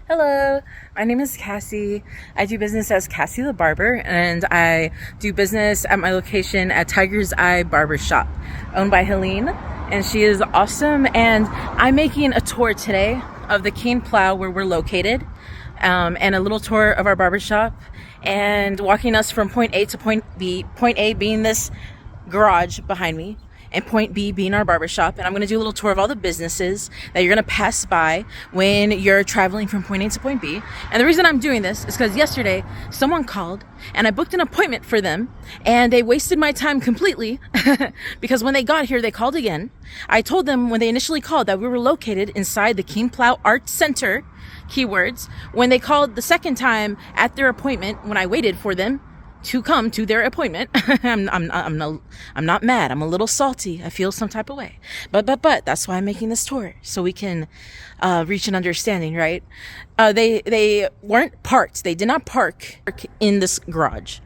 Hello, my name is Cassie. I do business as Cassie the Barber, and I do business at my location at Tiger's Eye Barbershop, owned by Helene, and she is awesome. And I'm making a tour today of the King Plow where we're located, and a little tour of our barbershop, and walking us from point A to point B, point A being this garage behind me, and point B being our barbershop. And I'm going to do a little tour of all the businesses that you're going to pass by when you're traveling from point A to point B. And the reason I'm doing this is because yesterday someone called and I booked an appointment for them, and they wasted my time completely because when they got here, they called again. I told them when they initially called that we were located inside the King Plow Art Center, keywords. When they called the second time at their appointment, when I waited for them to come to their appointment, I'm not mad. I'm a little salty. I feel some type of way, but that's why I'm making this tour, so we can reach an understanding, right? They weren't parked. They did not park in this garage.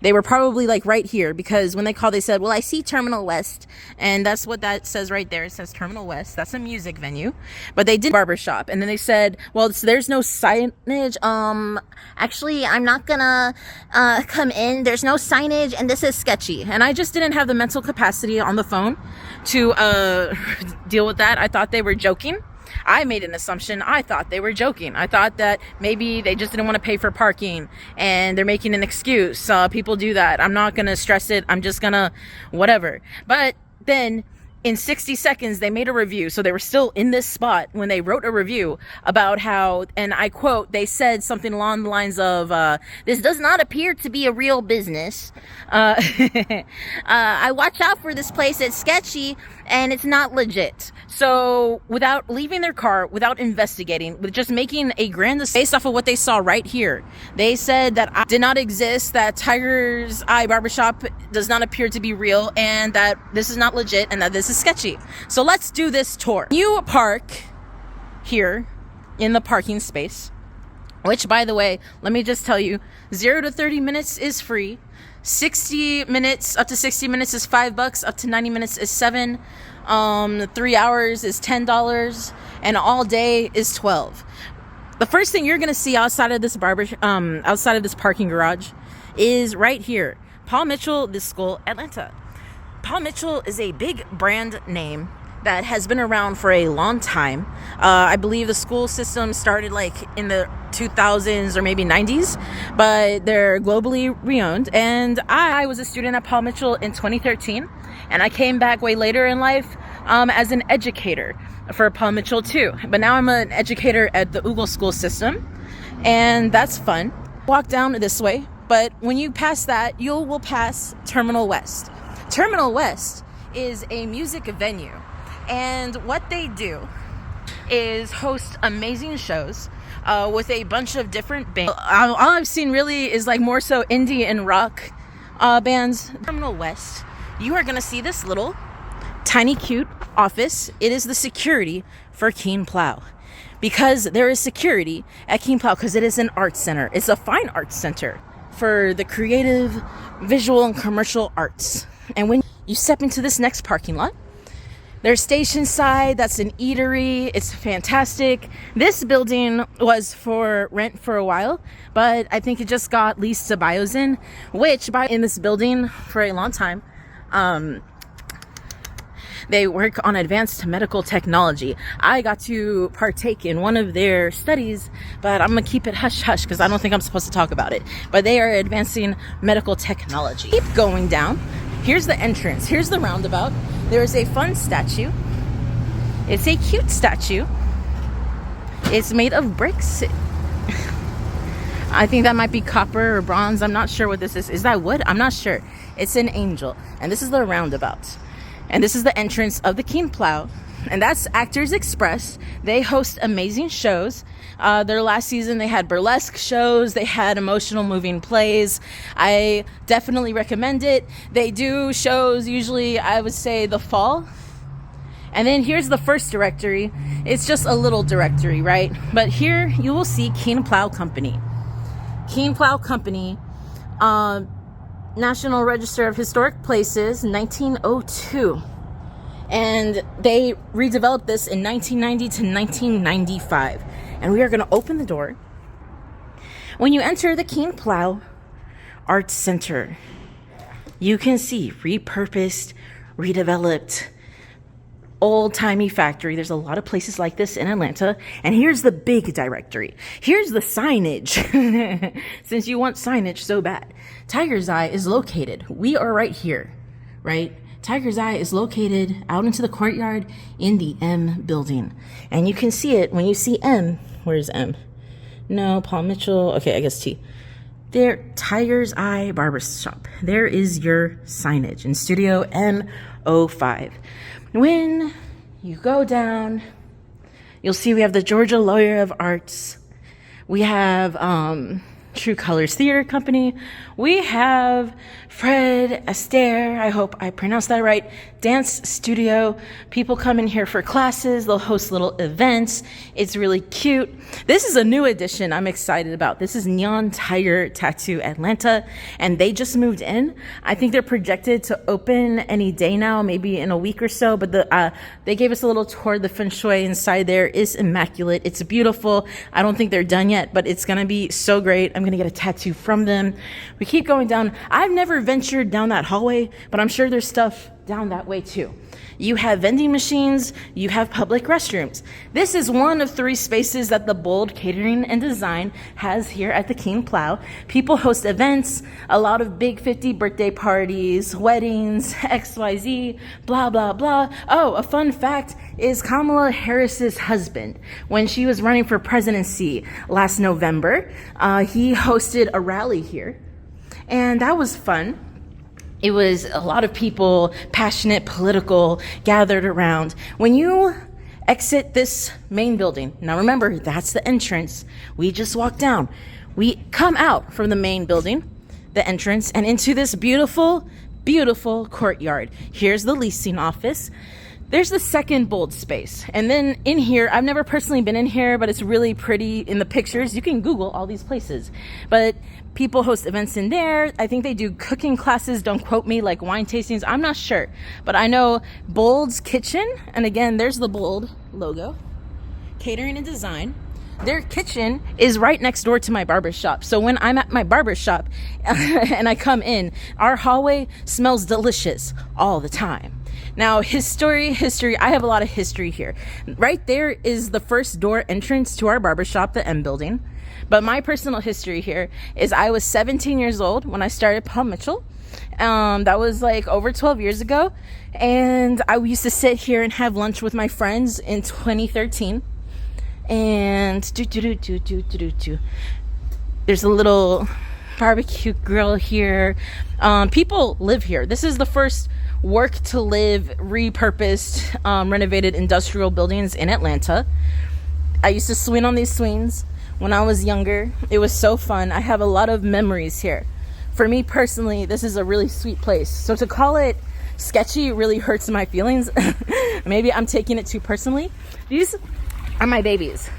They were probably like right here, because when they called, they said, well, I see Terminal West. And that's what that says right there. It says Terminal West. That's a music venue. But they did barbershop. And then they said, well, there's no signage. Actually, I'm not gonna come in. There's no signage, and this is sketchy. And I just didn't have the mental capacity on the phone to deal with that. I thought they were joking. I made an assumption. I thought they were joking. I thought that maybe they just didn't want to pay for parking and they're making an excuse. People do that. I'm not going to stress it. I'm just going to whatever. But then in 60 seconds, they made a review. So they were still in this spot when they wrote a review about how, and I quote, they said something along the lines of, this does not appear to be a real business. I watch out for this place. It's sketchy and it's not legit. So without leaving their car, without investigating, with just making a grand based off of what they saw right here, they said that I did not exist, that Tiger's Eye Barbershop does not appear to be real, and that this is not legit, and that this is sketchy. So let's do this tour. You park here in the parking space, which, by the way, let me just tell you, 0 to 30 minutes is free. 60 minutes, up to 60 minutes is $5, up to 90 minutes is $7. 3 hours is $10, and all day is $12. The first thing you're gonna see outside of this outside of this parking garage is right here, Paul Mitchell, this school, Atlanta. Paul Mitchell is a big brand name that has been around for a long time. I believe the school system started like in the 2000s or maybe 90s, but they're globally renowned. And I was a student at Paul Mitchell in 2013, and I came back way later in life as an educator for Paul Mitchell too. But now I'm an educator at the Oogle school system, and that's fun. Walk down this way, but when you pass that, you will pass Terminal West. Terminal West is a music venue. And what they do is host amazing shows with a bunch of different bands. All I've seen really is like more so indie and rock bands. Terminal West, you are going to see this little tiny cute office. It is the security for King Plow, because there is security at King Plow, because it is an art center. It's a fine arts center for the creative, visual, and commercial arts. And when you step into this next parking lot, there's station side, that's an eatery. It's fantastic. This building was for rent for a while, but I think it just got leased to Biozen, which in this building for a long time, they work on advanced medical technology. I got to partake in one of their studies, but I'm gonna keep it hush hush because I don't think I'm supposed to talk about it. But they are advancing medical technology. Keep going down. Here's the entrance. Here's the roundabout. There is a fun statue. It's a cute statue. It's made of bricks. I think that might be copper or bronze. I'm not sure what this is. Is that wood? I'm not sure. It's an angel. And this is the roundabout. And this is the entrance of the King Plow. And that's Actors Express. They host amazing shows. Their last season, they had burlesque shows. They had emotional moving plays. I definitely recommend it. They do shows usually, I would say, the fall. And then here's the first directory. It's just a little directory, right? But here you will see King Plow Company. King Plow Company, National Register of Historic Places, 1902. And they redeveloped this in 1990 to 1995. and we are going to open the door. When you enter the King Plow Art Center, you can see repurposed, redeveloped, old-timey factory. There's a lot of places like this in Atlanta. And here's the big directory. Here's the signage. Since you want signage so bad. Tiger's Eye is located. We are right here, right? Tiger's Eye is located out into the courtyard in the M building. And you can see it when you see M. Where's M? No, Paul Mitchell. Okay, I guess T. There, Tiger's Eye Barbershop. There is your signage in Studio M05. When you go down, you'll see we have the Georgia Lawyer of Arts. We have True Colors Theater Company. We have Fred Astaire, I hope I pronounced that right, dance studio. People come in here for classes. They'll host little events. It's really cute. This is a new addition I'm excited about. This is Neon Tiger Tattoo Atlanta, and they just moved in. I think they're projected to open any day now, maybe in a week or so, but they gave us a little tour. The feng shui inside there is immaculate. It's beautiful. I don't think they're done yet, but it's going to be so great. I'm going to get a tattoo from them. We keep going down. I've never ventured down that hallway, but I'm sure there's stuff down that way too. You have vending machines, you have public restrooms. This is one of 3 spaces that the Bold Catering and Design has here at the King Plow. People host events, a lot of big 50 birthday parties, weddings, XYZ, blah, blah, blah. Oh, a fun fact is Kamala Harris's husband, when she was running for presidency last November, he hosted a rally here, and that was fun. It was a lot of people, passionate, political, gathered around. When you exit this main building, now remember, that's the entrance. We just walked down. We come out from the main building, the entrance, and into this beautiful, beautiful courtyard. Here's the leasing office. There's the second Bold space. And then in here, I've never personally been in here, but it's really pretty in the pictures. You can Google all these places. But people host events in there. I think they do cooking classes. Don't quote me, like wine tastings. I'm not sure. But I know Bold's Kitchen. And again, there's the Bold logo. Catering and Design. Their kitchen is right next door to my barbershop. So when I'm at my barbershop and I come in, our hallway smells delicious all the time. Now, history, I have a lot of history here. Right there is the first door entrance to our barbershop, the M building. But my personal history here is I was 17 years old when I started Paul Mitchell. That was like over 12 years ago. And I used to sit here and have lunch with my friends in 2013. And there's a little barbecue grill here. People live here. This is the first work to live, repurposed, renovated industrial buildings in Atlanta. I used to swing on these swings when I was younger. It was so fun. I have a lot of memories here. For me personally, this is a really sweet place. So to call it sketchy really hurts my feelings. Maybe I'm taking it too personally. These are my babies.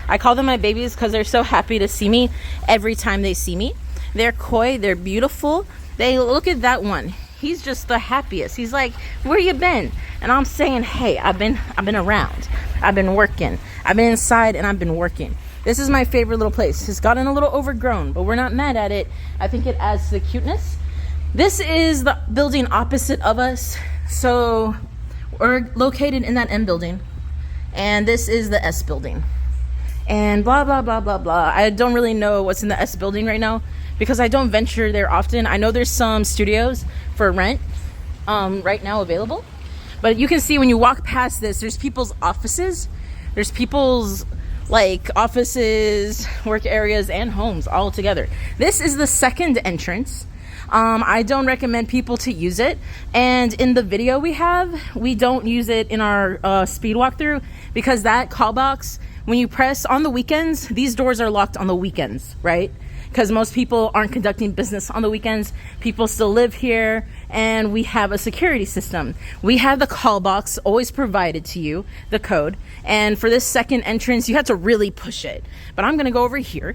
I call them my babies because they're so happy to see me every time they see me. They're coy, they're beautiful. They look at that one. He's just the happiest. He's like, where you been? And I'm saying, hey, I've been around. I've been working. I've been inside and I've been working. This is my favorite little place. It's gotten a little overgrown, but we're not mad at it. I think it adds to the cuteness. This is the building opposite of us. So we're located in that M building. And this is the S building. And blah, blah, blah, blah, blah. I don't really know what's in the S building right now because I don't venture there often. I know there's some studios for rent right now available. But you can see when you walk past this, there's people's offices. There's people's like offices, work areas, and homes all together. This is the second entrance. I don't recommend people to use it. And in the video we don't use it in our speed walkthrough because that call box, when you press on the weekends, these doors are locked on the weekends, right? Because most people aren't conducting business on the weekends. People still live here, and we have a security system. We have the call box always provided to you, the code. And for this second entrance, you have to really push it. But I'm going to go over here,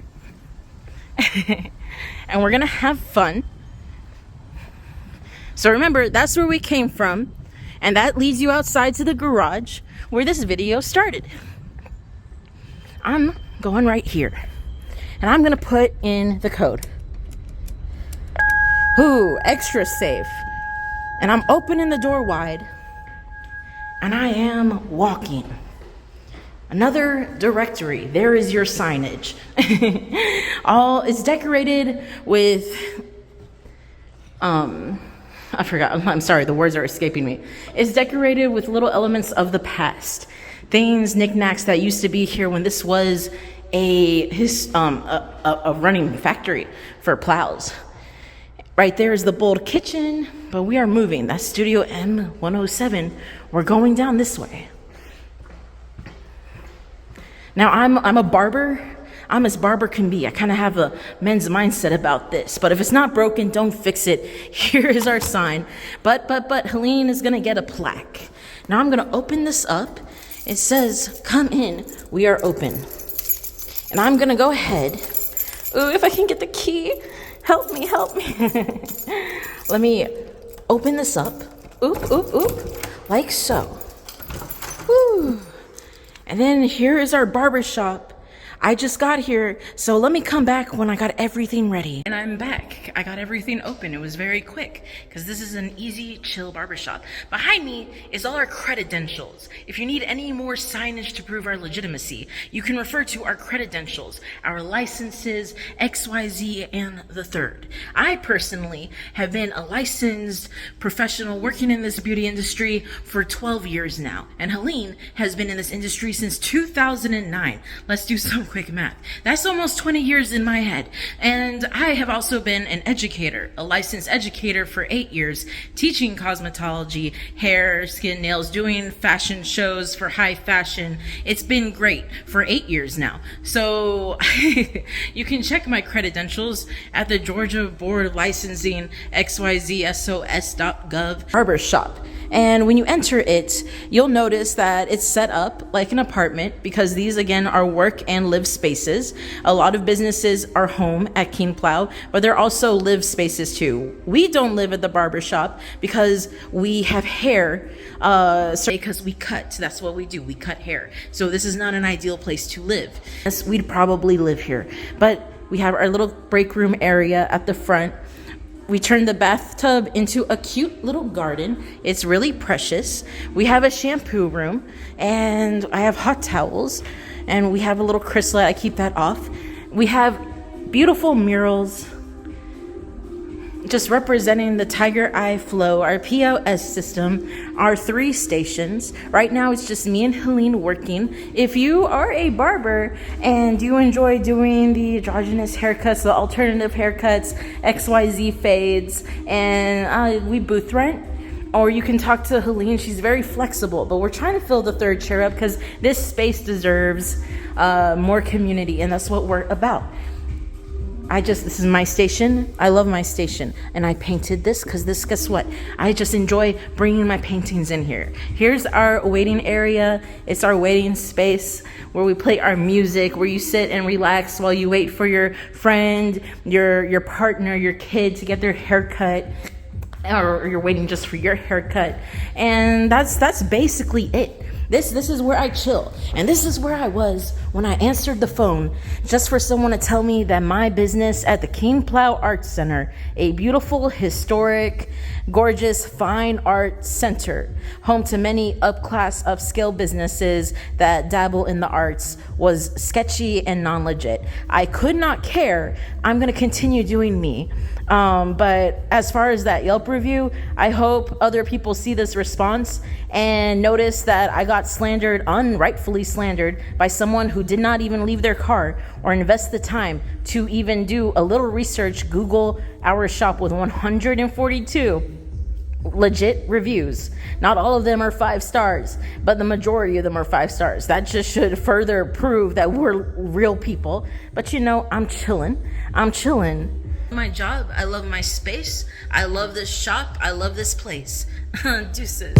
and we're going to have fun. So remember, that's where we came from, and that leads you outside to the garage where this video started. I'm going right here. And I'm gonna put in the code. Ooh, extra safe. And I'm opening the door wide. And I am walking. Another directory. There is your signage. It's decorated with, I forgot. I'm sorry, the words are escaping me. It's decorated with little elements of the past. Things, knickknacks that used to be here when this was a running factory for plows. Right there is the bold kitchen, but we are moving. That's Studio M107. We're going down this way. Now, I'm a barber. I'm as barber can be. I kind of have a men's mindset about this. But if it's not broken, don't fix it. Here is our sign. But Helene is going to get a plaque. Now I'm going to open this up. It says, come in. We are open. And I'm going to go ahead. Ooh, if I can get the key. Help me. Let me open this up. Oop. Like so. Woo. And then here is our barbershop. I just got here, so let me come back when I got everything ready. And I'm back. I got everything open. It was very quick because this is an easy, chill barbershop. Behind me is all our credentials. If you need any more signage to prove our legitimacy, you can refer to our credentials, our licenses, XYZ, and the third. I personally have been a licensed professional working in this beauty industry for 12 years now. And Helene has been in this industry since 2009. Let's do some quick math. That's almost 20 years in my head. And I have also been an educator, a licensed educator for 8 years, teaching cosmetology, hair, skin, nails, doing fashion shows for high fashion. It's been great for 8 years now. So you can check my credentials at the Georgia Board Licensing xyzsos.gov Barbershop. And when you enter it, you'll notice that it's set up like an apartment because these, again, are work and live spaces. A lot of businesses are home at King Plow, but they're also live spaces too. We don't live at the barbershop because we have hair, because we cut. That's what we do. We cut hair. So this is not an ideal place to live. Yes, we'd probably live here. But we have our little break room area at the front. We turned the bathtub into a cute little garden. It's really precious. We have a shampoo room, and I have hot towels, and we have a little crystal. I keep that off. We have beautiful murals just representing the Tiger Eye Flow, our POS system, our 3 stations. Right now, it's just me and Helene working. If you are a barber and you enjoy doing the androgynous haircuts, the alternative haircuts, XYZ fades, and we booth rent, or you can talk to Helene. She's very flexible, but we're trying to fill the 3rd chair up because this space deserves more community, and that's what we're about. This is my station. I love my station. And I painted this because guess what? I just enjoy bringing my paintings in here. Here's our waiting area. It's our waiting space where we play our music, where you sit and relax while you wait for your friend, your partner, your kid to get their haircut, or you're waiting just for your haircut. And that's basically it. This is where I chill. And this is where I was when I answered the phone just for someone to tell me that my business at the King Plow Art Center, a beautiful, historic, gorgeous, fine art center, home to many upclass, upscale businesses that dabble in the arts, was sketchy and non-legit. I could not care. I'm going to continue doing me. But as far as that Yelp review, I hope other people see this response and notice that I got slandered, unrightfully slandered, by someone who did not even leave their car or invest the time to even do a little research. Google our shop with 142 legit reviews. Not all of them are 5 stars, but the majority of them are 5 stars. That just should further prove that we're real people. But I'm chilling. My job, I love my space, I love this shop, I love this place. Deuces.